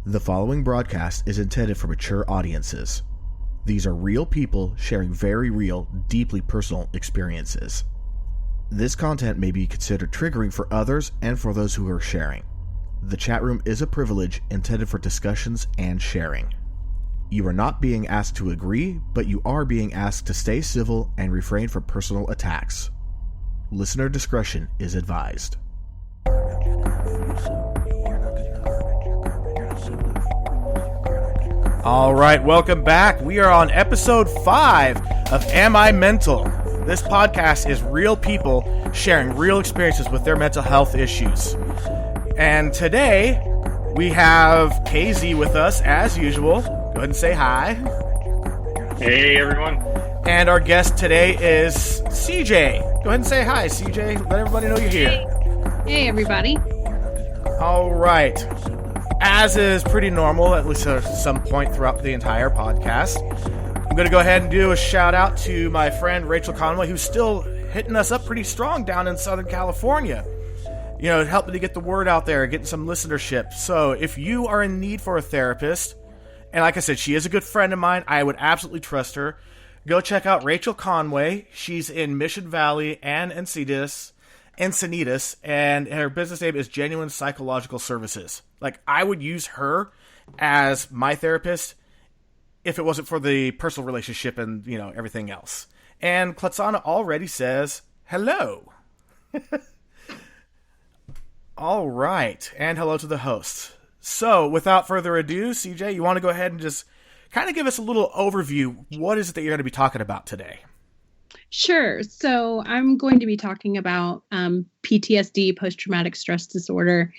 The following broadcast is intended for mature audiences. These are real people sharing very real, deeply personal experiences. This content may be considered triggering for others and for those who are sharing. The chat room is a privilege intended for discussions and sharing. You are not being asked to agree, but you are being asked to stay civil and refrain from personal attacks. Listener discretion is advised. All right, welcome back. We are on episode 5 of Am I Mental? This podcast is real people sharing real experiences with their mental health issues. And today, we have KZ with us, as usual. Go ahead and say hi. Hey, everyone. And our guest today is CJ. Go ahead and say hi, CJ. Let everybody know you're here. Hey, everybody. All right. As is pretty normal, at least at some point throughout the entire podcast, I'm going to go ahead and do a shout out to my friend Rachel Conway, who's still hitting us up pretty strong down in Southern California. You know, helping to get the word out there, getting some listenership. So if you are in need for a therapist, and like I said, she is a good friend of mine, I would absolutely trust her. Go check out Rachel Conway. She's in Mission Valley and Encinitas, and her business name is Genuine Psychological Services. Like, I would use her as my therapist if it wasn't for the personal relationship and, you know, everything else. And Klatsana already says hello. All right, and hello to the host. So, without further ado, CJ, you want to go ahead and just kind of give us a little overview. What is it that you're going to be talking about today? Sure. So I'm going to be talking about PTSD, post-traumatic stress disorder,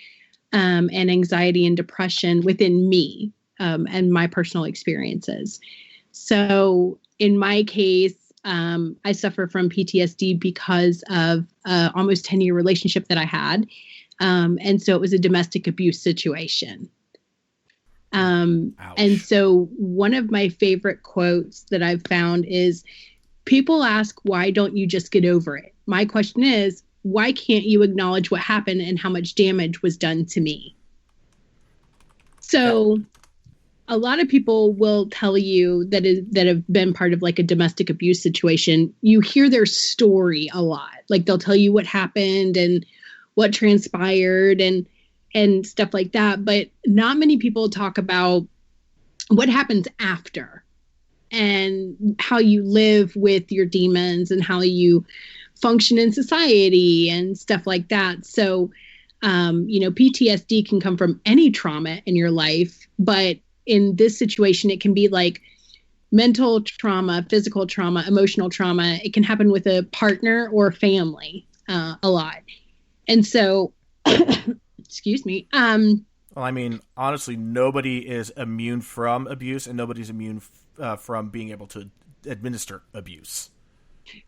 and anxiety and depression within me and my personal experiences. So in my case, I suffer from PTSD because of almost 10-year relationship that I had. And so it was a domestic abuse situation. And so one of my favorite quotes that I've found is, people ask, why don't you just get over it? My question is, why can't you acknowledge what happened and how much damage was done to me? So a lot of people will tell you that have been part of like a domestic abuse situation. You hear their story a lot. Like, they'll tell you what happened and what transpired and stuff like that. But not many people talk about what happens after, and how you live with your demons and how you function in society and stuff like that. So, PTSD can come from any trauma in your life, but in this situation, it can be like mental trauma, physical trauma, emotional trauma. It can happen with a partner or family a lot. And so, excuse me. Well, I mean, honestly, nobody is immune from abuse, and nobody's immune from being able to administer abuse.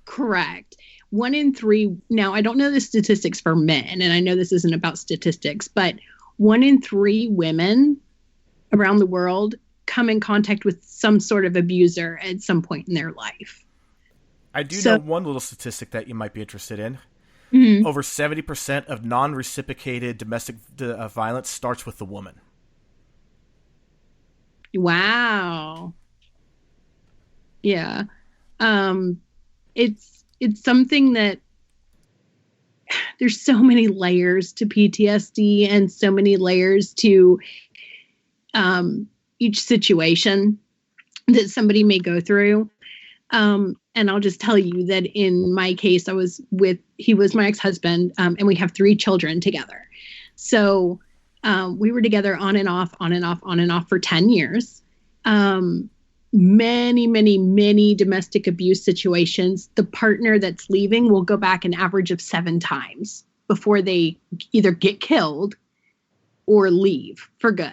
Correct. 1 in 3. Now, I don't know the statistics for men, and I know this isn't about statistics, but 1 in 3 women around the world come in contact with some sort of abuser at some point in their life. I do know one little statistic that you might be interested in. Mm-hmm. Over 70% of non-reciprocated domestic violence starts with the woman. Wow. Yeah. It's something that there's so many layers to PTSD and so many layers to each situation that somebody may go through. And I'll just tell you that in my case, he was my ex-husband, and we have 3 children together. So we were together on and off for 10 years. Many domestic abuse situations. The partner that's leaving will go back an average of 7 times before they either get killed or leave for good.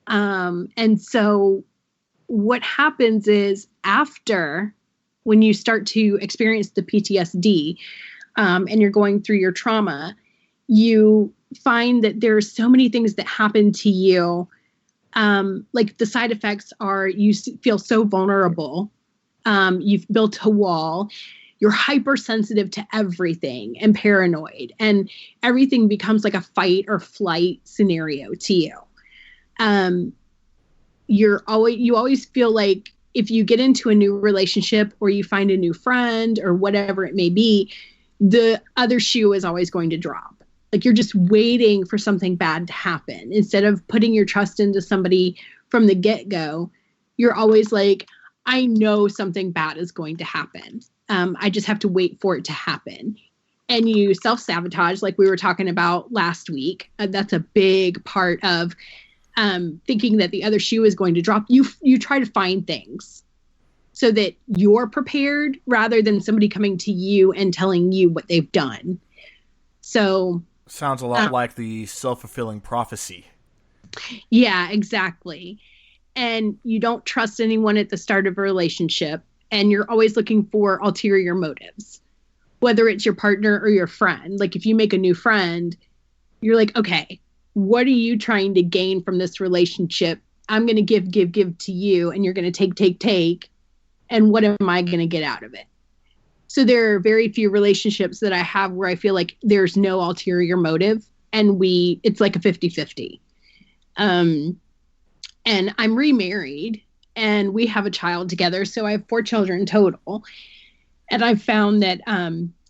And so what happens is, after, when you start to experience the PTSD, and you're going through your trauma, you find that there are so many things that happen to you. Like, the side effects are, you feel so vulnerable. You've built a wall. You're hypersensitive to everything and paranoid, and everything becomes like a fight or flight scenario to you. you always feel like if you get into a new relationship or you find a new friend or whatever it may be, the other shoe is always going to drop. Like you're just waiting for something bad to happen. Instead of putting your trust into somebody from the get-go, you're always like, I know something bad is going to happen. I just have to wait for it to happen. And you self-sabotage, like we were talking about last week. That's a big part of thinking that the other shoe is going to drop. You try to find things so that you're prepared rather than somebody coming to you and telling you what they've done. So sounds a lot like the self-fulfilling prophecy. Yeah, exactly. And you don't trust anyone at the start of a relationship, and you're always looking for ulterior motives, whether it's your partner or your friend. Like if you make a new friend, you're like, okay, what are you trying to gain from this relationship? I'm going to give to you, and you're going to take. And what am I going to get out of it? So there are very few relationships that I have where I feel like there's no ulterior motive, and it's like a 50-50. And I'm remarried, and we have a child together. So I have 4 children total. And I found that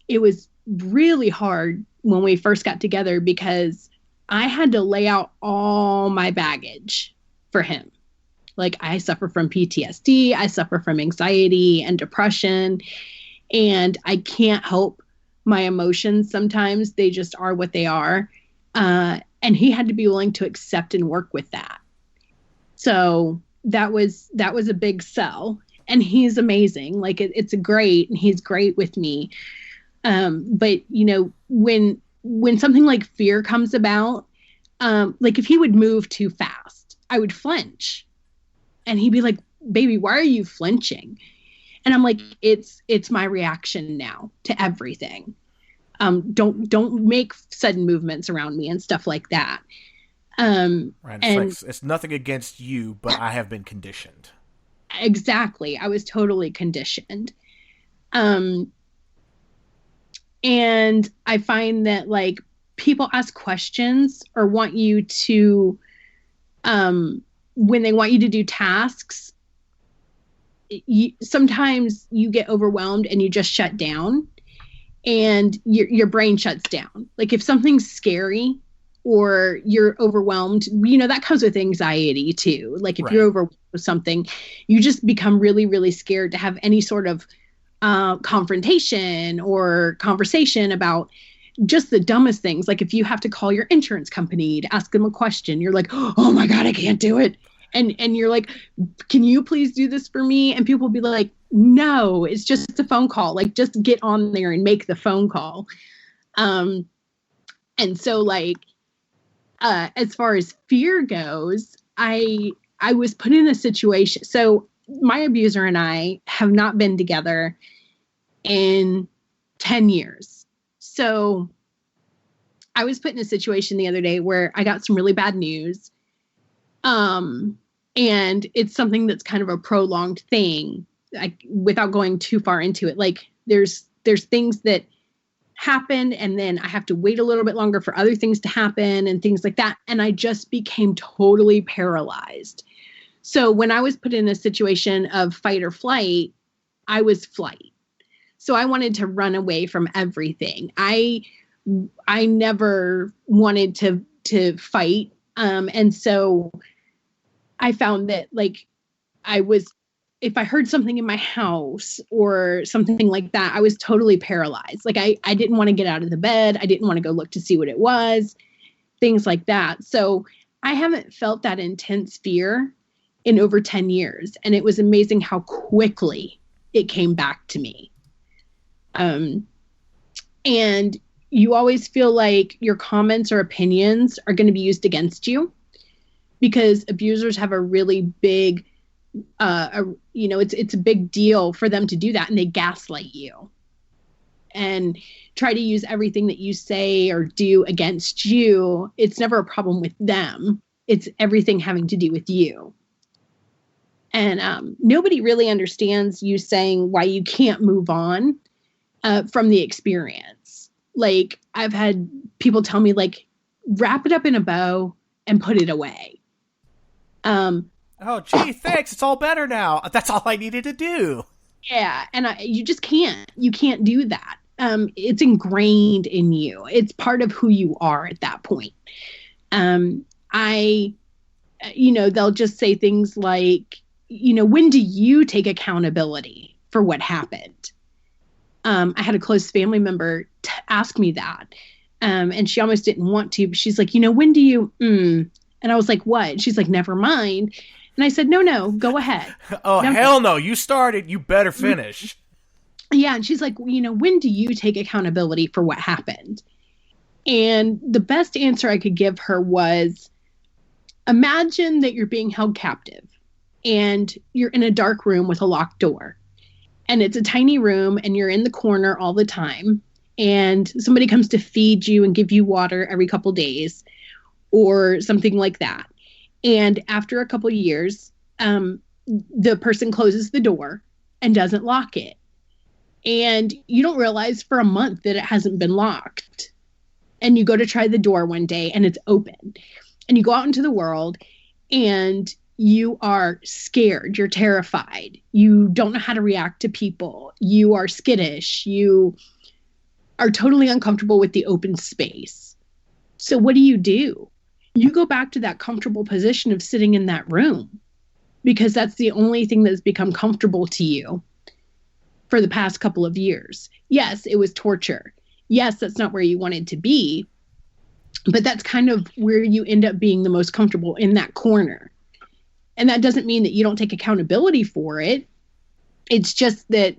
it was really hard when we first got together because I had to lay out all my baggage for him. Like I suffer from PTSD, I suffer from anxiety and depression, and I can't help my emotions. Sometimes they just are what they are. And he had to be willing to accept and work with that. So that was a big sell. And he's amazing. Like it's great, and he's great with me. But you know, when something like fear comes about, like if he would move too fast, I would flinch. And he'd be like, baby, why are you flinching? And I'm like, it's my reaction now to everything. Don't make sudden movements around me and stuff like that. Right. It's nothing against you, but I have been conditioned. Exactly. I was totally conditioned. And I find that like people ask questions or want you to, when they want you to do tasks, sometimes you get overwhelmed and you just shut down and your brain shuts down. Like if something's scary or you're overwhelmed, you know, that comes with anxiety too. Like if you're overwhelmed with something, you just become really, really scared to have any sort of confrontation or conversation about just the dumbest things. Like if you have to call your insurance company to ask them a question, you're like, oh my God, I can't do it. And you're like, can you please do this for me? And people will be like, no, it's just a phone call. Like just get on there and make the phone call. And so like, as far as fear goes, I was put in a situation. So my abuser and I have not been together in 10 years. So I was put in a situation the other day where I got some really bad news. And it's something that's kind of a prolonged thing, without going too far into it. Like there's things that happen, and then I have to wait a little bit longer for other things to happen and things like that. And I just became totally paralyzed. So when I was put in a situation of fight or flight, I was flight. So I wanted to run away from everything. I never wanted to fight. And so I found that like if I heard something in my house or something like that, I was totally paralyzed. Like I didn't want to get out of the bed. I didn't want to go look to see what it was, things like that. So I haven't felt that intense fear in over 10 years. And it was amazing how quickly it came back to me. And you always feel like your comments or opinions are going to be used against you, because abusers have a really big, it's a big deal for them to do that. And they gaslight you and try to use everything that you say or do against you. It's never a problem with them. It's everything having to do with you. And nobody really understands you saying why you can't move on from the experience. Like I've had people tell me like, wrap it up in a bow and put it away. Oh, gee, thanks. It's all better now. That's all I needed to do. Yeah, and you just can't. You can't do that. It's ingrained in you. It's part of who you are at that point. They'll just say things like, when do you take accountability for what happened? I had a close family member ask me that. And she almost didn't want to, but she's like, when do you, And I was like, what? She's like, never mind. And I said, no, go ahead. Oh, no. Hell no. You started, you better finish. Yeah. And she's like, when do you take accountability for what happened? And the best answer I could give her was, imagine that you're being held captive and you're in a dark room with a locked door. And it's a tiny room and you're in the corner all the time. And somebody comes to feed you and give you water every couple days or something like that. And after a couple of years, the person closes the door and doesn't lock it. And you don't realize for a month that it hasn't been locked. And you go to try the door one day and it's open. And you go out into the world and you are scared. You're terrified. You don't know how to react to people. You are skittish. You are totally uncomfortable with the open space. So what do? You go back to that comfortable position of sitting in that room because that's the only thing that's become comfortable to you for the past couple of years. Yes, it was torture. Yes, that's not where you wanted to be, but that's kind of where you end up being the most comfortable, in that corner. And that doesn't mean that you don't take accountability for it. It's just that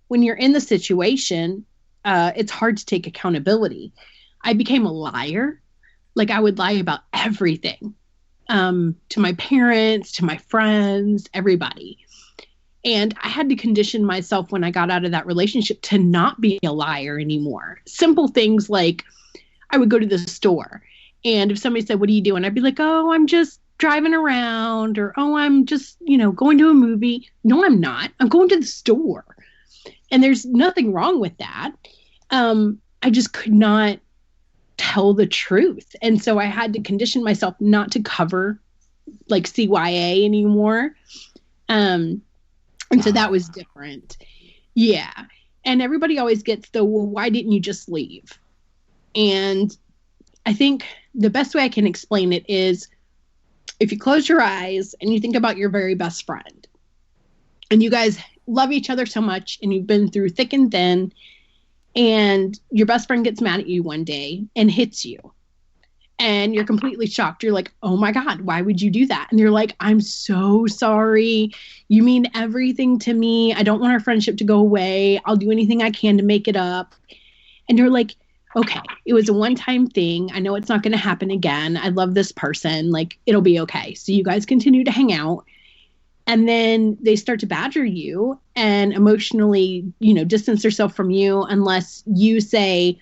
when you're in the situation, it's hard to take accountability. I became a liar. Like, I would lie about everything, to my parents, to my friends, everybody. And I had to condition myself when I got out of that relationship to not be a liar anymore. Simple things like I would go to the store, and if somebody said, what are you doing? I'd be like, oh, I'm just driving around, or, oh, I'm just, going to a movie. No, I'm not. I'm going to the store. And there's nothing wrong with that. I just could not tell the truth. And so I had to condition myself not to cover like CYA anymore. And so that was different. Yeah. And everybody always gets the, well, why didn't you just leave? And I think the best way I can explain it is, if you close your eyes and you think about your very best friend, and you guys love each other so much, and you've been through thick and thin, and your best friend gets mad at you one day and hits you, and you're completely shocked. You're like, oh my God, why would you do that? And you're like, I'm so sorry. You mean everything to me. I don't want our friendship to go away. I'll do anything I can to make it up. And you're like, okay, it was a one-time thing. I know it's not going to happen again. I love this person. Like, it'll be okay. So you guys continue to hang out. And then they start to badger you and emotionally, distance themselves from you unless you say,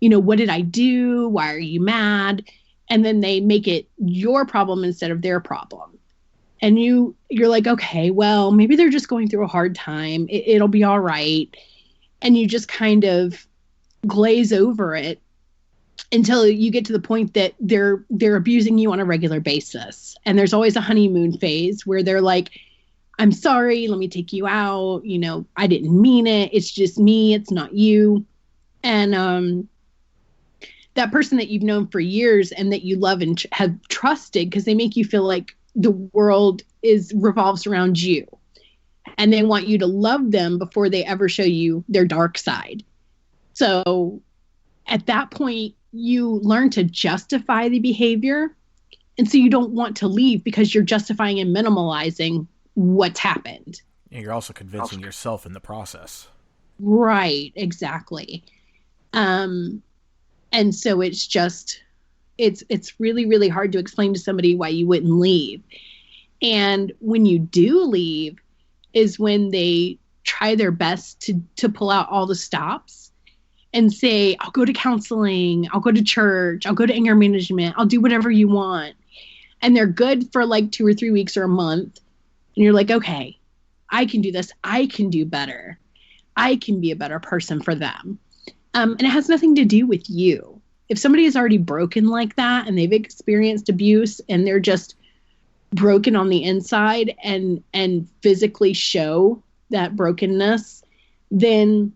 what did I do? Why are you mad? And then they make it your problem instead of their problem. And you're like, okay, well, maybe they're just going through a hard time. It'll be all right. And you just kind of glaze over it until you get to the point that they're abusing you on a regular basis. And there's always a honeymoon phase where they're like, I'm sorry, let me take you out. I didn't mean it. It's just me. It's not you. And that person that you've known for years and that you love and have trusted, because they make you feel like the world revolves around you. And they want you to love them before they ever show you their dark side. So at that point, you learn to justify the behavior. And so you don't want to leave because you're justifying and minimalizing what's happened. And you're also convincing yourself in the process. Right, exactly. And so it's just, it's really, really hard to explain to somebody why you wouldn't leave. And when you do leave is when they try their best to pull out all the stops and say, I'll go to counseling, I'll go to church, I'll go to anger management, I'll do whatever you want. And they're good for like 2 or 3 weeks or a month. And you're like, okay, I can do this. I can do better. I can be a better person for them. And it has nothing to do with you. If somebody is already broken like that and they've experienced abuse and they're just broken on the inside and physically show that brokenness, then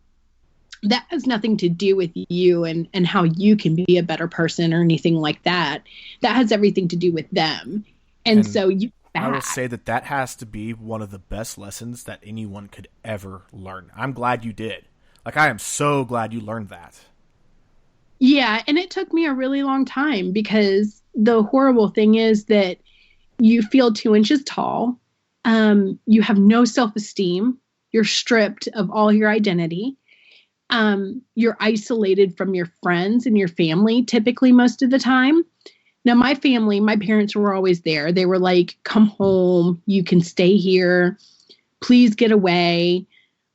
that has nothing to do with you and how you can be a better person or anything like that. That has everything to do with them. And so I will say that has to be one of the best lessons that anyone could ever learn. I'm glad you did. Like, I am so glad you learned that. Yeah, and it took me a really long time, because the horrible thing is that you feel 2 inches tall. You have no self-esteem. You're stripped of all your identity. You're isolated from your friends and your family, typically most of the time. Now, my family, my parents were always there. They were like, come home, you can stay here, please get away.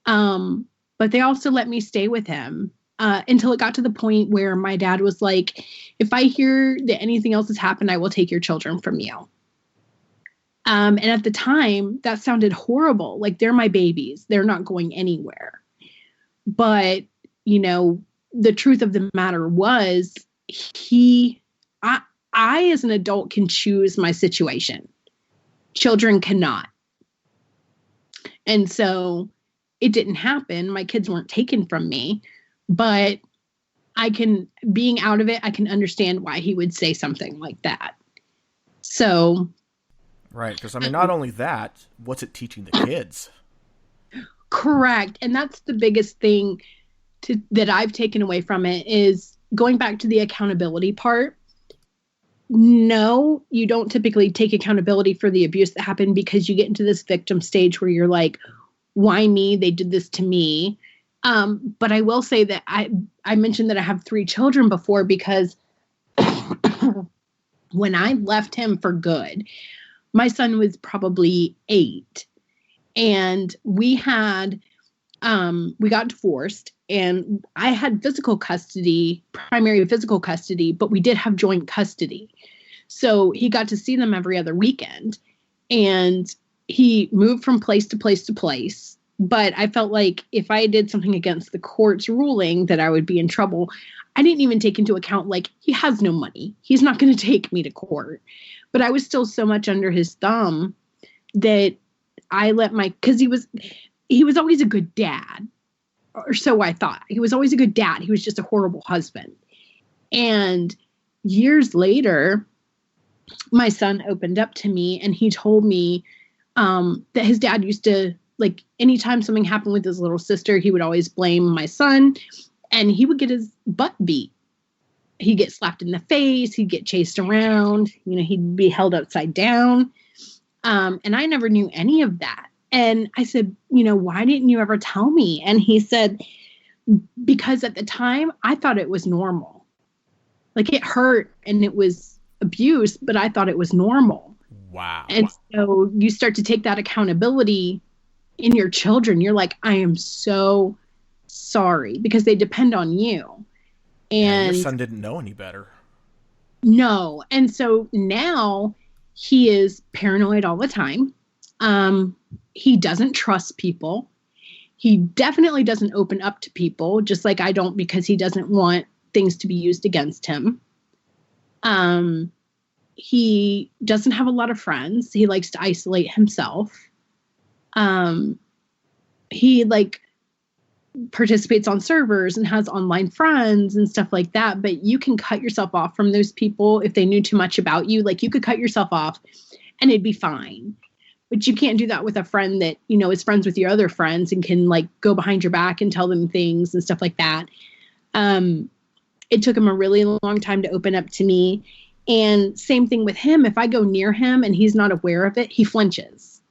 But they also let me stay with him until it got to the point where my dad was like, if I hear that anything else has happened, I will take your children from you. And at the time, that sounded horrible. Like, they're my babies. They're not going anywhere. But, you know, the truth of the matter was I, as an adult, can choose my situation. Children cannot. And so it didn't happen. My kids weren't taken from me, but being out of it, I can understand why he would say something like that. So. Right. Because, I mean, not only that, what's it teaching the kids? Correct. And that's the biggest thing that I've taken away from it, is going back to the accountability part. No, you don't typically take accountability for the abuse that happened, because you get into this victim stage where you're like, why me? They did this to me. But I will say that I mentioned that I have 3 children before, because when I left him for good, my son was probably 8, and we got divorced, and I had primary physical custody, but we did have joint custody. So he got to see them every other weekend, and he moved from place to place to place. But I felt like if I did something against the court's ruling, that I would be in trouble. I didn't even take into account, like, he has no money. He's not going to take me to court. But I was still so much under his thumb that I let because he was always a good dad, or so I thought. He was always a good dad. He was just a horrible husband. And years later, my son opened up to me, and he told me that his dad used to, like, anytime something happened with his little sister, he would always blame my son, and he would get his butt beat. He'd get slapped in the face. He'd get chased around. You know, he'd be held upside down. And I never knew any of that. And I said, you know, why didn't you ever tell me? And he said, because at the time I thought it was normal. Like, it hurt and it was abuse, but I thought it was normal. Wow. And so you start to take that accountability in your children. You're like, I am so sorry, because they depend on you. And your son didn't know any better. No. And so now he is paranoid all the time. He doesn't trust people. He definitely doesn't open up to people, just like I don't, because he doesn't want things to be used against him. He doesn't have a lot of friends. He likes to isolate himself. He participates on servers and has online friends and stuff like that, but you can cut yourself off from those people if they knew too much about you. Like, you could cut yourself off and it'd be fine. But you can't do that with a friend that, you know, is friends with your other friends and can, like, go behind your back and tell them things and stuff like that. It took him a really long time to open up to me. And same thing with him. If I go near him and he's not aware of it, he flinches.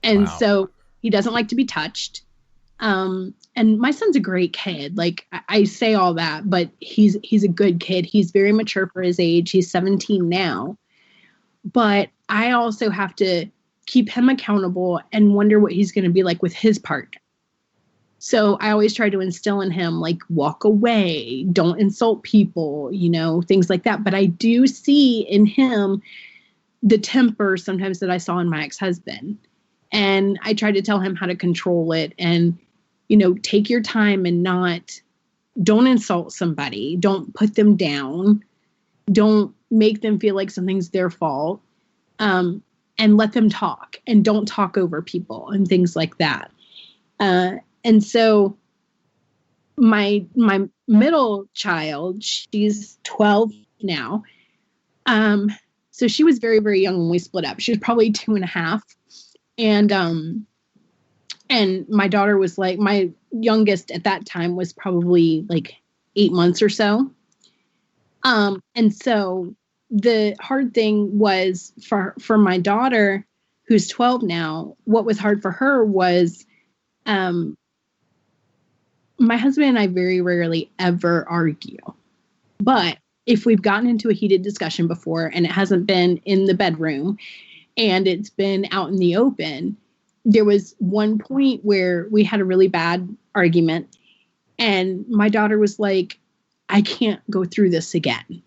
And so he doesn't like to be touched. And my son's a great kid. Like, I say all that, but he's a good kid. He's very mature for his age. He's 17 now. But I also have to keep him accountable and wonder what he's going to be like with his partner. So I always try to instill in him, like, walk away, don't insult people, you know, things like that. But I do see in him the temper sometimes that I saw in my ex-husband. And I try to tell him how to control it and, you know, take your time and don't insult somebody. Don't put them down. Don't make them feel like something's their fault. and let them talk and don't talk over people and things like that. And so my middle child, she's 12 now. So she was very, very young when we split up. She was probably 2.5. And my daughter was like, my youngest at that time was probably like 8 months or so. And so the hard thing was for my daughter, who's 12 now, what was hard for her was, my husband and I very rarely ever argue. But if we've gotten into a heated discussion before and it hasn't been in the bedroom and it's been out in the open, there was one point where we had a really bad argument and my daughter was like, I can't go through this again.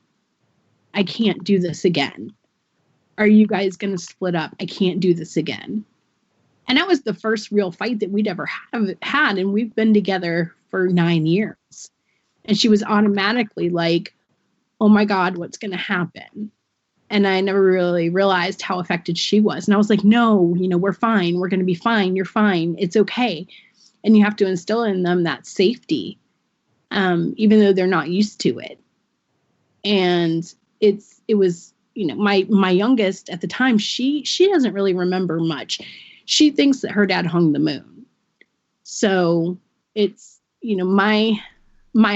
I can't do this again. Are you guys going to split up? I can't do this again. And that was the first real fight that we'd ever had. And we've been together for 9 years. And she was automatically like, oh my God, what's going to happen? And I never really realized how affected she was. And I was like, no, we're fine. We're going to be fine. You're fine. It's okay. And you have to instill in them that safety, even though they're not used to it. And it was, my youngest at the time, she doesn't really remember much. She thinks that her dad hung the moon. So it's, my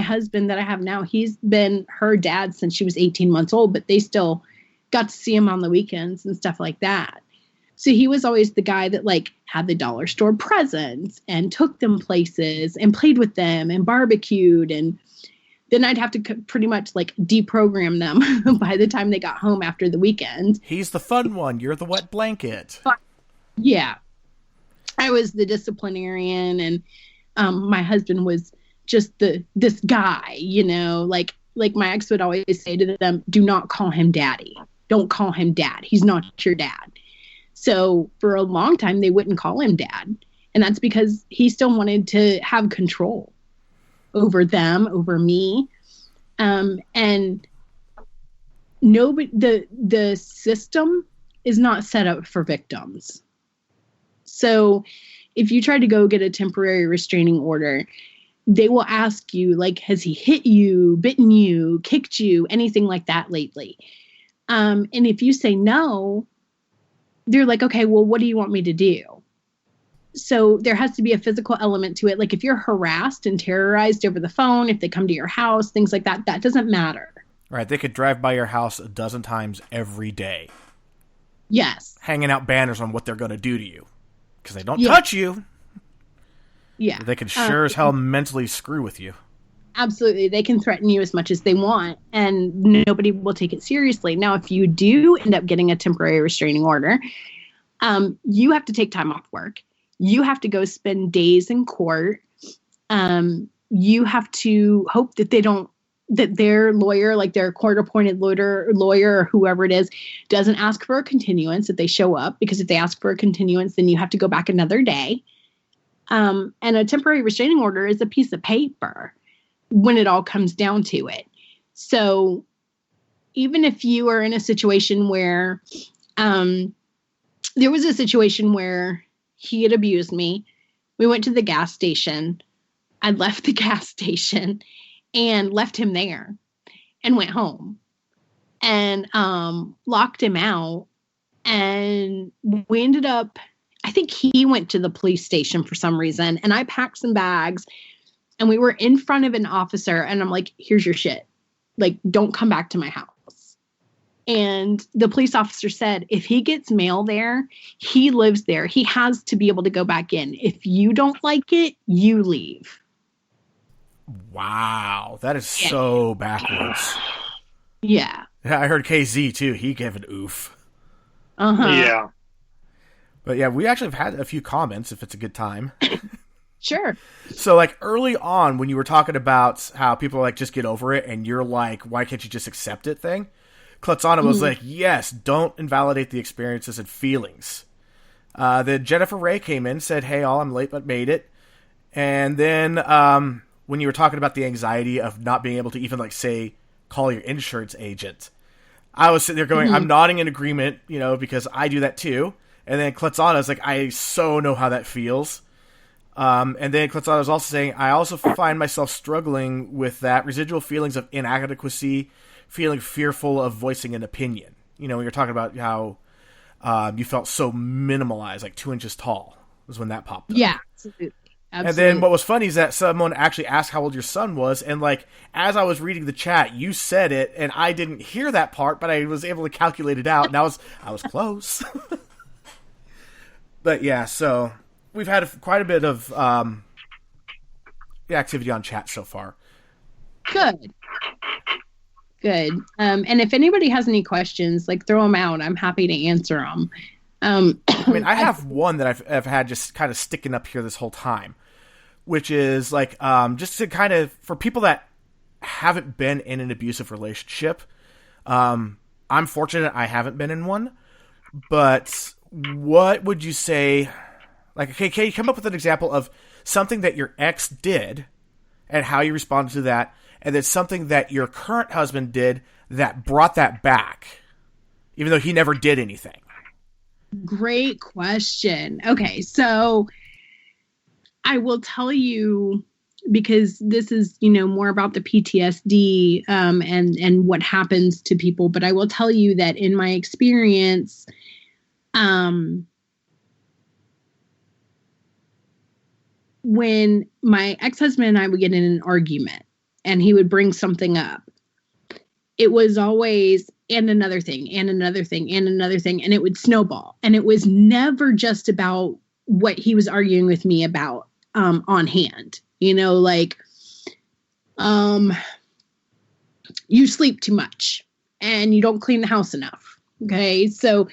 husband that I have now, he's been her dad since she was 18 months old, but they still got to see him on the weekends and stuff like that. So he was always the guy that like had the dollar store presents and took them places and played with them and barbecued. And then I'd have to pretty much like deprogram them by the time they got home after the weekend. He's the fun one. You're the wet blanket. Yeah. I was the disciplinarian and my husband was just this guy, like my ex would always say to them, do not call him daddy. Don't call him dad. He's not your dad. So for a long time, they wouldn't call him dad. And that's because he still wanted to have control over them, over me. And nobody, the system is not set up for victims. So if you try to go get a temporary restraining order, they will ask you, like, has he hit you, bitten you, kicked you, anything like that lately? And if you say no, they're like, okay, well, what do you want me to do? So there has to be a physical element to it. Like if you're harassed and terrorized over the phone, if they come to your house, things like that, that doesn't matter. Right. They could drive by your house 12 times every day. Yes. Hanging out banners on what they're going to do to you. Because they don't touch you. Yeah. They can sure as hell mentally screw with you. Absolutely. They can threaten you as much as they want, and nobody will take it seriously. Now, if you do end up getting a temporary restraining order, you have to take time off work. You have to go spend days in court. You have to hope that that their lawyer, like their court-appointed lawyer or whoever it is, doesn't ask for a continuance, that they show up, because if they ask for a continuance, then you have to go back another day. And a temporary restraining order is a piece of paper when it all comes down to it. So even if you are in a situation where, there was a situation where he had abused me. We went to the gas station. I left the gas station and left him there and went home and locked him out. And we ended up, I think he went to the police station for some reason, and I packed some bags and we were in front of an officer, and I'm like, here's your shit. Like, don't come back to my house. And the police officer said, if he gets mail there, he lives there. He has to be able to go back in. If you don't like it, you leave. Wow. That is so backwards. Yeah. I heard KZ too. He gave an oof. Uh-huh. Yeah. But yeah, we actually have had a few comments if it's a good time. Sure. So like early on when you were talking about how people are like, just get over it, and you're like, why can't you just accept it thing? Klatsana was like, yes, don't invalidate the experiences and feelings. Then Jennifer Ray came in, said, hey all, I'm late but made it. And then when you were talking about the anxiety of not being able to even like say, call your insurance agent, I was sitting there going, I'm nodding in agreement, because I do that too. And then Kletzana is like, I so know how that feels. And then Kletzana was also saying, I also find myself struggling with that residual feelings of inadequacy, feeling fearful of voicing an opinion. When you're talking about how you felt so minimalized, like 2 inches tall, was when that popped up. Yeah, absolutely. And then what was funny is that someone actually asked how old your son was, and as I was reading the chat, you said it, and I didn't hear that part, but I was able to calculate it out, and I was close. But yeah, so we've had quite a bit of activity on chat so far. Good. And if anybody has any questions, throw them out. I'm happy to answer them. I have one that I've had just kind of sticking up here this whole time, which is just to kind of, for people that haven't been in an abusive relationship, I'm fortunate I haven't been in one, but what would you say, can you come up with an example of something that your ex did and how you responded to that, and then something that your current husband did that brought that back, even though he never did anything? Great question. Okay, so I will tell you, because this is, more about the PTSD and what happens to people, but I will tell you that in my experience, when my ex-husband and I would get in an argument and he would bring something up, it was always, and another thing, and another thing, and another thing, and it would snowball. And it was never just about what he was arguing with me about on hand. You sleep too much and you don't clean the house enough. Okay. So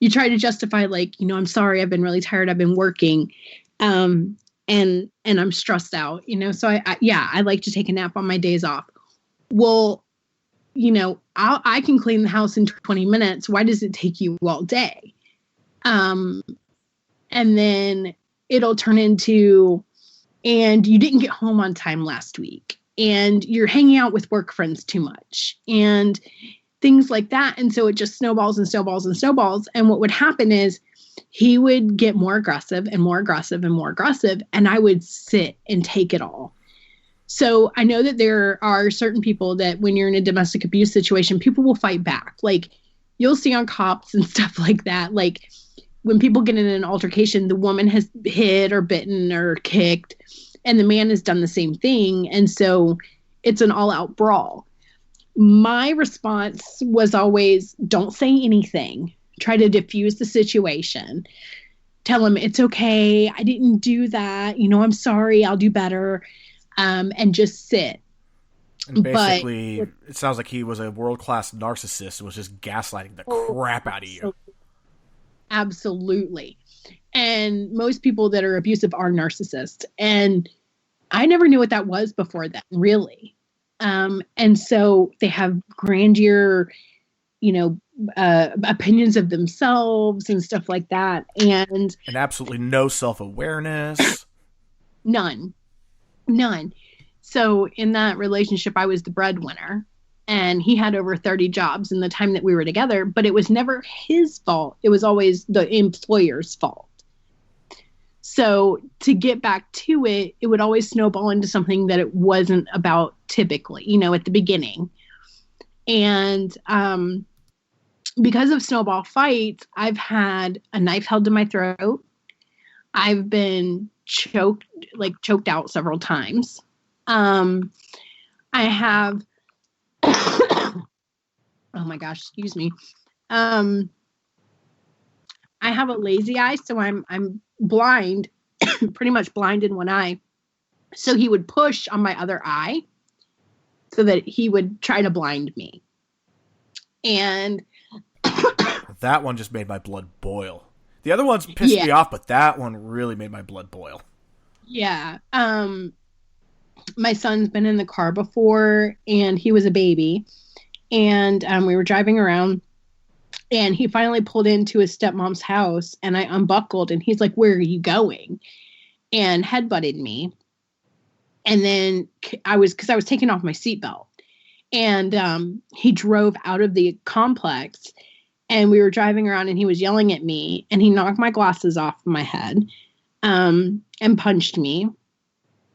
you try to justify, I'm sorry, I've been really tired. I've been working. And I'm stressed out, so I like to take a nap on my days off. Well, I can clean the house in 20 minutes. Why does it take you all day? And then it'll turn into, and you didn't get home on time last week, and you're hanging out with work friends too much, and things like that. And so it just snowballs and snowballs and snowballs. And what would happen is he would get more aggressive and more aggressive and more aggressive, and I would sit and take it all. So I know that there are certain people that when you're in a domestic abuse situation, people will fight back. You'll see on Cops and stuff like that. When people get in an altercation, the woman has hit or bitten or kicked, and the man has done the same thing. And so it's an all-out brawl. My response was always, don't say anything. Try to diffuse the situation. Tell him it's okay. I didn't do that. I'm sorry. I'll do better. And just sit. And basically, it sounds like he was a world-class narcissist and was just gaslighting the crap out of you. Absolutely. And most people that are abusive are narcissists. And I never knew what that was before then, really. And so they have grandeur, opinions of themselves and stuff like that. And absolutely no self-awareness. None. So in that relationship, I was the breadwinner, and he had over 30 jobs in the time that we were together, but it was never his fault. It was always the employer's fault. So to get back to it, it would always snowball into something that it wasn't about typically, at the beginning. And because of snowball fights, I've had a knife held to my throat. I've been choked out several times. I have, oh my gosh, excuse me. I have a lazy eye, so I'm blind, pretty much blind in one eye. So he would push on my other eye so that he would try to blind me. And that one just made my blood boil. The other ones pissed me off, but that one really made my blood boil. Yeah. My son's been in the car before, and he was a baby. And we were driving around, and he finally pulled into his stepmom's house, and I unbuckled, and he's like, "Where are you going?" And headbutted me. And then because I was taking off my seatbelt. And he drove out of the complex, and we were driving around, and he was yelling at me, and he knocked my glasses off my head and punched me.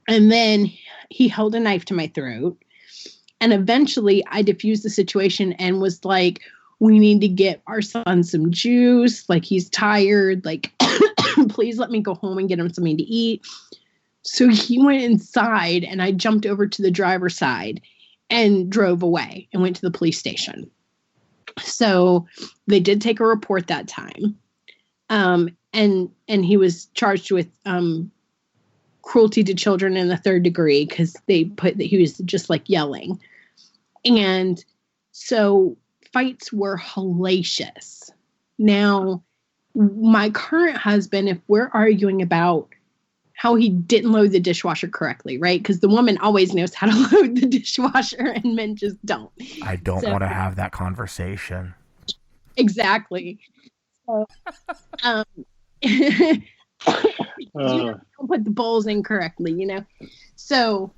And then he held a knife to my throat. And eventually I diffused the situation and was like, we need to get our son some juice. Like, he's tired. Like, please let me go home and get him something to eat. So he went inside, and I jumped over to the driver's side and drove away and went to the police station. So they did take a report that time. And he was charged with cruelty to children in the 3rd degree, because they put that he was just like yelling. And so fights were hellacious. Now, my current husband, if we're arguing about how he didn't load the dishwasher correctly, right? Because the woman always knows how to load the dishwasher and men just don't. I don't want to have that conversation. Exactly. So, don't put the bowls in correctly, you know? So,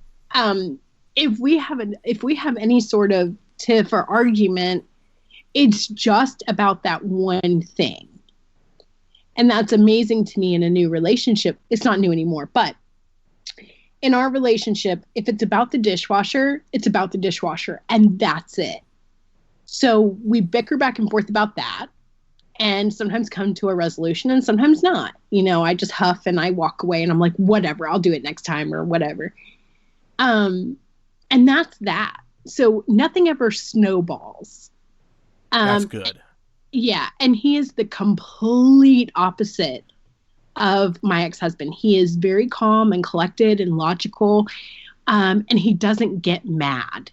if we have any sort of tiff or argument, it's just about that one thing. And that's amazing to me in a new relationship. It's not new anymore, but in our relationship, if it's about the dishwasher, it's about the dishwasher, and that's it. So we bicker back and forth about that, and sometimes come to a resolution and sometimes not. You know, I just huff and I walk away, and I'm like, whatever, I'll do it next time or whatever. And that's that. So nothing ever snowballs. That's good. Yeah. And he is the complete opposite of my ex-husband. He is very calm and collected and logical. And he doesn't get mad.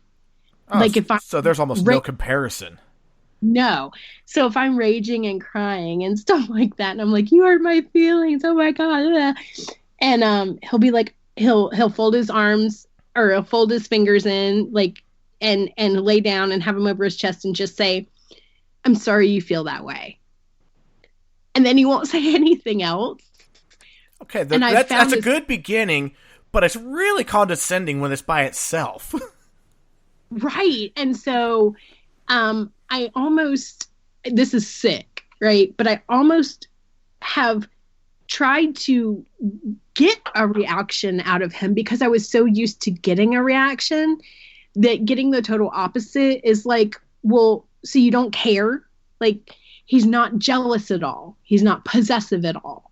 Oh, like so there's almost no comparison. No. So if I'm raging and crying and stuff like that, and I'm like, you hurt my feelings. Oh my God. And he'll be like, he'll fold his arms, or he'll fold his fingers in, like, and lay down and have him over his chest and just say, I'm sorry you feel that way. And then he won't say anything else. Okay, that's a good beginning, but it's really condescending when it's by itself. Right. And so I almost, this is sick, right? But I almost have tried to get a reaction out of him, because I was so used to getting a reaction, that getting the total opposite is like, well, so you don't care? Like, he's not jealous at all. He's not possessive at all.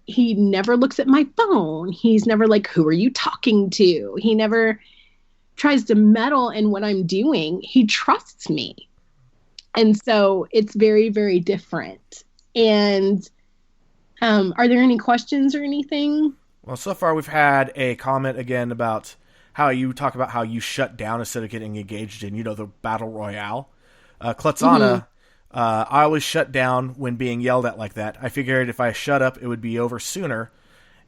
He never looks at my phone. He's never like, who are you talking to? He never tries to meddle in what I'm doing. He trusts me. And so it's very, very different. And are there any questions or anything? Well, so far we've had a comment again about how you talk about how you shut down instead of getting engaged in, the battle royale. Klutzana, I always shut down when being yelled at like that. I figured if I shut up, it would be over sooner.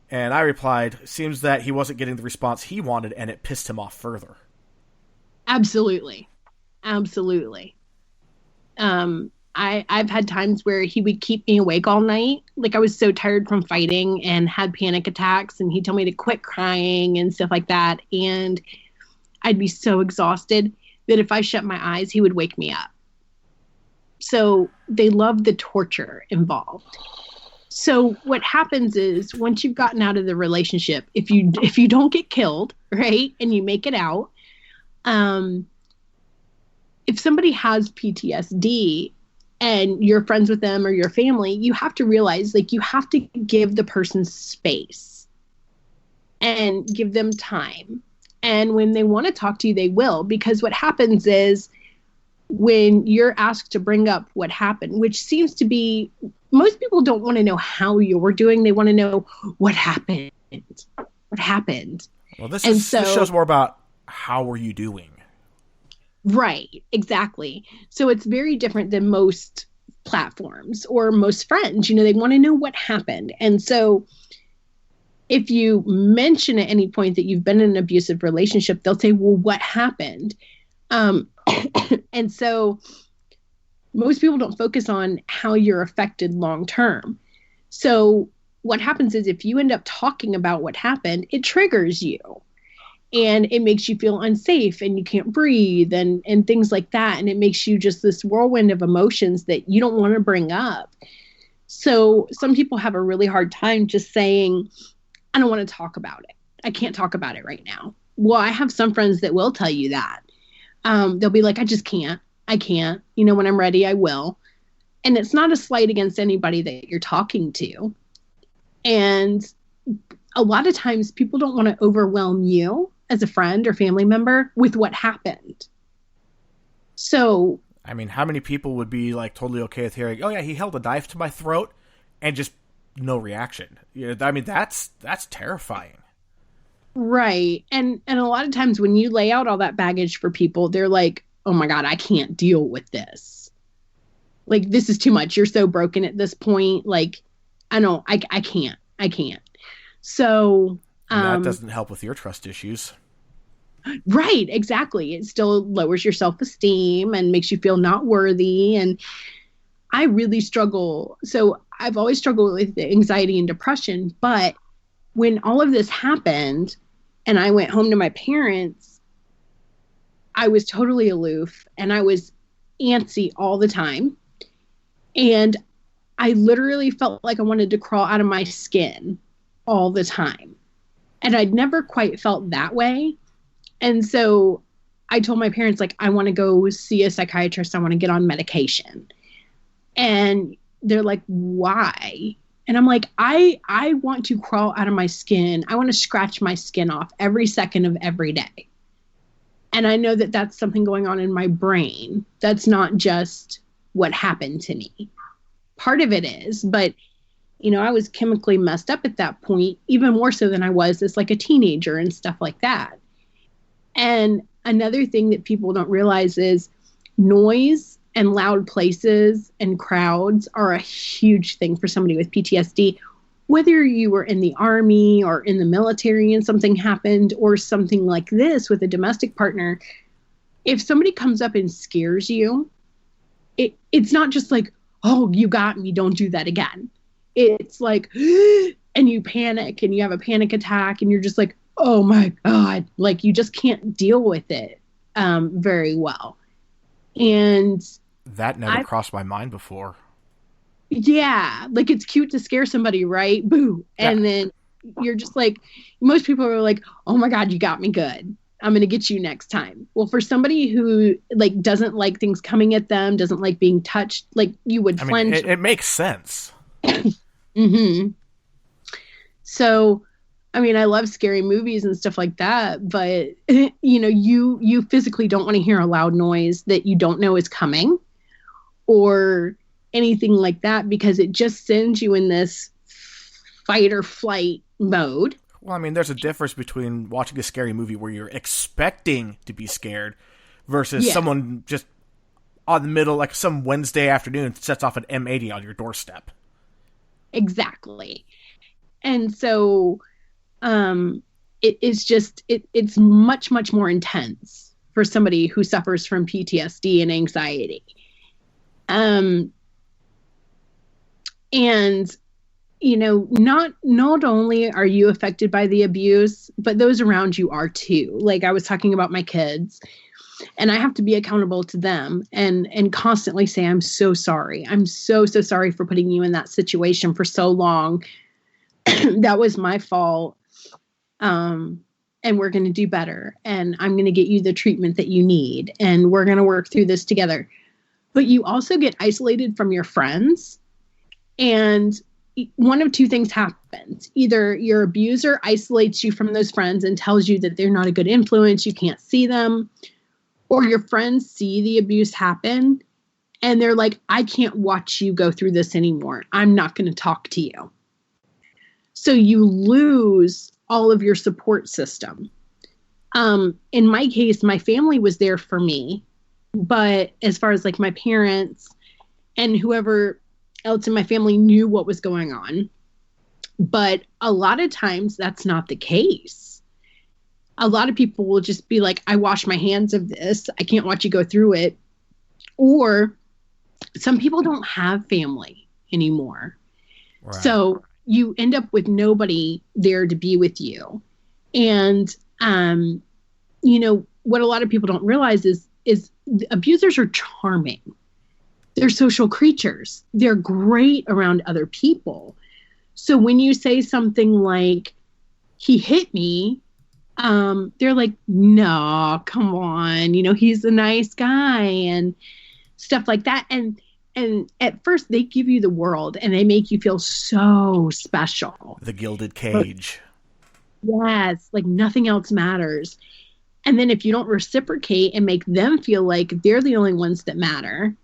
And I replied, seems that he wasn't getting the response he wanted, and it pissed him off further. Absolutely. Absolutely. I've had times where he would keep me awake all night. Like, I was so tired from fighting and had panic attacks, and he'd tell me to quit crying and stuff like that. And I'd be so exhausted that if I shut my eyes, he would wake me up. So they love the torture involved. So what happens is, once you've gotten out of the relationship, if you don't get killed, right, and you make it out, if somebody has PTSD and you're friends with them or your family, you have to realize, like, you have to give the person space and give them time. And when they want to talk to you, they will, because what happens is, when you're asked to bring up what happened, which seems to be, most people don't want to know how you're doing. They want to know what happened. What happened? Well, this shows more about how were you doing. Right, exactly. So it's very different than most platforms or most friends. They want to know what happened. And so if you mention at any point that you've been in an abusive relationship, they'll say, well, what happened? And so most people don't focus on how you're affected long term. So what happens is, if you end up talking about what happened, it triggers you. and it makes you feel unsafe and you can't breathe and things like that. And it makes you just this whirlwind of emotions that you don't want to bring up. So some people have a really hard time just saying, I don't want to talk about it. I can't talk about it right now. Well, I have some friends that will tell you that. They'll be like, I just can't. I can't. You know, when I'm ready, I will. And it's not a slight against anybody that you're talking to. And a lot of times people don't want to overwhelm you as a friend or family member with what happened. So, I mean, how many people would be like totally okay with hearing, oh yeah, he held a knife to my throat and just no reaction? You know, I mean, that's terrifying. Right. And a lot of times when you lay out all that baggage for people, they're like, oh my God, I can't deal with this. Like, this is too much. You're so broken at this point. Like, I can't. So, and that doesn't help with your trust issues. Right. Exactly. It still lowers your self-esteem and makes you feel not worthy. And I really struggle. So I've always struggled with anxiety and depression, but when all of this happened and I went home to my parents, I was totally aloof and I was antsy all the time. And I literally felt like I wanted to crawl out of my skin all the time. And I'd never quite felt that way. And so I told my parents, like, I want to go see a psychiatrist. I want to get on medication. And they're like, why? And I'm like, I want to crawl out of my skin. I want to scratch my skin off every second of every day. And I know that that's something going on in my brain. That's not just what happened to me. Part of it is, but, you know, I was chemically messed up at that point, even more so than I was as like a teenager and stuff like that. And another thing that people don't realize is noise and loud places and crowds are a huge thing for somebody with PTSD, whether you were in the army or in the military and something happened or something like this with a domestic partner. If somebody comes up and scares you, it's not just like, oh, you got me, don't do that again. It's like, and you panic and you have a panic attack and you're just like, oh my God, like you just can't deal with it very well. And that never crossed my mind before. Yeah, like it's cute to scare somebody, right? Boo. And then you're just like, most people are like, oh my God, you got me good. I'm going to get you next time. Well, for somebody who like doesn't like things coming at them, doesn't like being touched, like you would flinch. It makes sense. Mm-hmm. So, I mean, I love scary movies and stuff like that, but you know, you physically don't want to hear a loud noise that you don't know is coming or anything like that, because it just sends you in this fight or flight mode. Well, I mean, there's a difference between watching a scary movie where you're expecting to be scared versus someone just on the middle, like some Wednesday afternoon, sets off an M80 on your doorstep. Exactly. And so it's much, much more intense for somebody who suffers from PTSD and anxiety. And, you know, not only are you affected by the abuse, but those around you are too. Like I was talking about my kids, and I have to be accountable to them and constantly say, I'm so sorry. I'm so sorry for putting you in that situation for so long. That was my fault. And we're going to do better. And I'm going to get you the treatment that you need. And we're going to work through this together. But you also get isolated from your friends. And one of two things happens. Either your abuser isolates you from those friends and tells you that they're not a good influence, you can't see them, or your friends see the abuse happen and they're like, I can't watch you go through this anymore. I'm not going to talk to you. So you lose all of your support system. In my case, my family was there for me, but as far as like my parents and whoever else in my family knew what was going on. But a lot of times that's not the case. A lot of people will just be like, I wash my hands of this. I can't watch you go through it. Or some people don't have family anymore. Right. So you end up with nobody there to be with you. And You know, what a lot of people don't realize is abusers are charming. They're social creatures. They're great around other people. So when you say something like, he hit me, they're like, no, come on. You know, he's a nice guy and stuff like that. And at first they give you the world and they make you feel so special. The gilded cage. Yes, like nothing else matters. And then if you don't reciprocate and make them feel like they're the only ones that matter,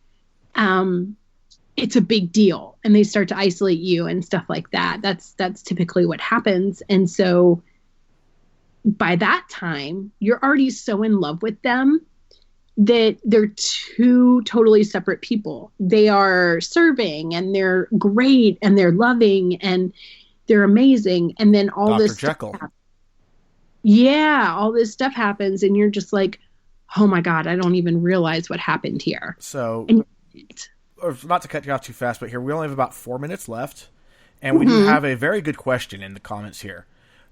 it's a big deal. And they start to isolate you and stuff like that. That's typically what happens. And so by that time, you're already so in love with them that they're two totally separate people. They are serving and they're great and they're loving and they're amazing. And then all Dr. this Jekyll. stuff yeah, all this stuff happens and you're just like, oh my God, I don't even realize what happened here. So, and or not to cut you off too fast, but here we only have about 4 minutes left. And we do have a very good question in the comments here.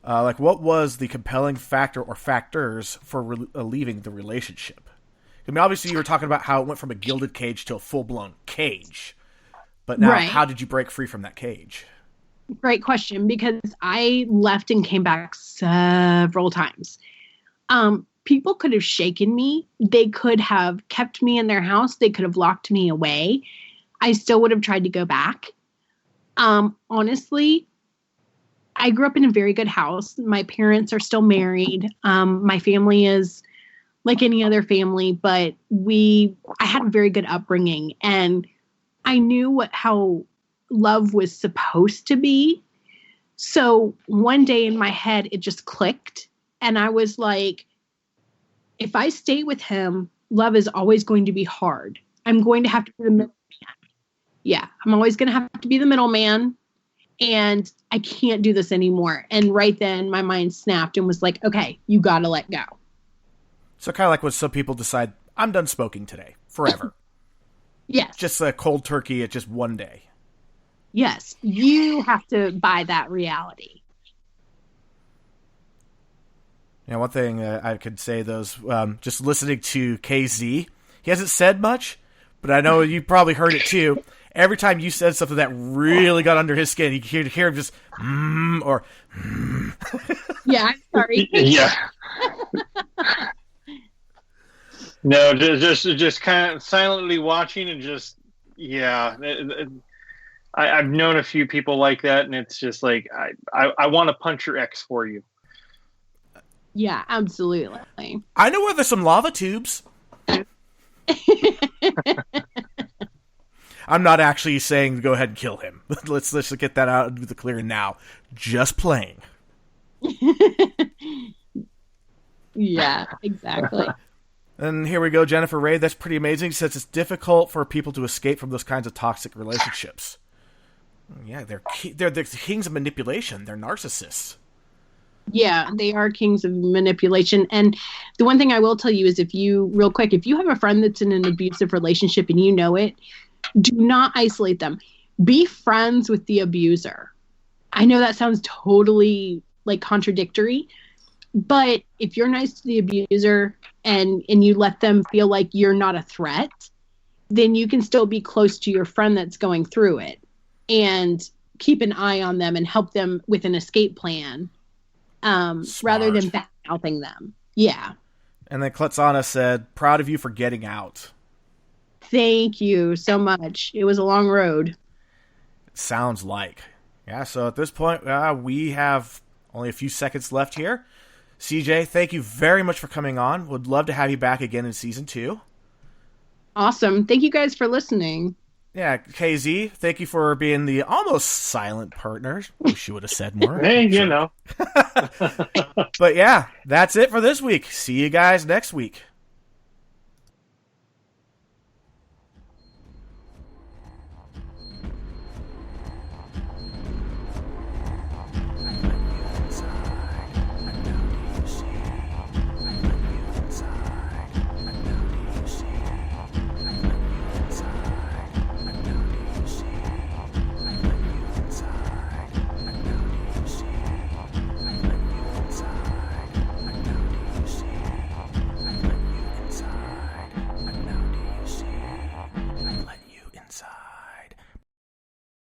Like, what was the compelling factor or factors for leaving the relationship? I mean, obviously you were talking about how it went from a gilded cage to a full-blown cage. But now, how did you break free from that cage? Great question, because I left and came back several times. People could have shaken me. They could have kept me in their house. They could have locked me away. I still would have tried to go back. Honestly, I grew up in a very good house. My parents are still married. My family is like any other family, but I had a very good upbringing, and I knew how love was supposed to be. So one day in my head, it just clicked. And I was like, if I stay with him, love is always going to be hard. I'm going to have to be the middleman. Yeah, I'm always going to have to be the middleman. And I can't do this anymore. And right then my mind snapped and was like, okay, you got to let go. So kind of like when some people decide, I'm done smoking today, forever. Yes. Just a cold turkey at just one day. Yes, you have to buy that reality. Yeah, one thing I could say, just listening to KZ, he hasn't said much, but I know you probably heard it too. Every time you said something that really got under his skin, you could hear him just, or, Yeah, I'm sorry. Yeah. No, just kind of silently watching and just, yeah. I've known a few people like that, and it's just like, I want to punch your ex for you. Yeah, absolutely. I know where there's some lava tubes. I'm not actually saying go ahead and kill him. Let's get that out into the clear now. Just playing. Yeah, exactly. And here we go, Jennifer Ray. That's pretty amazing. Since it's difficult for people to escape from those kinds of toxic relationships. Yeah, they're the kings of manipulation. They're narcissists. Yeah, they are kings of manipulation. And the one thing I will tell you is if you have a friend that's in an abusive relationship and you know it, do not isolate them. Be friends with the abuser. I know that sounds totally like contradictory, but if you're nice to the abuser and you let them feel like you're not a threat, then you can still be close to your friend that's going through it and keep an eye on them and help them with an escape plan. Rather than bad-mouthing them. Yeah. And then Kletzana said, proud of you for getting out. Thank you so much. It was a long road. It sounds like. Yeah, so at this point, we have only a few seconds left here. CJ, thank you very much for coming on. Would love to have you back again in Season 2. Awesome. Thank you guys for listening. Yeah, KZ, thank you for being the almost silent partner. Wish you would have said more. Hey, you know. But yeah, that's it for this week. See you guys next week.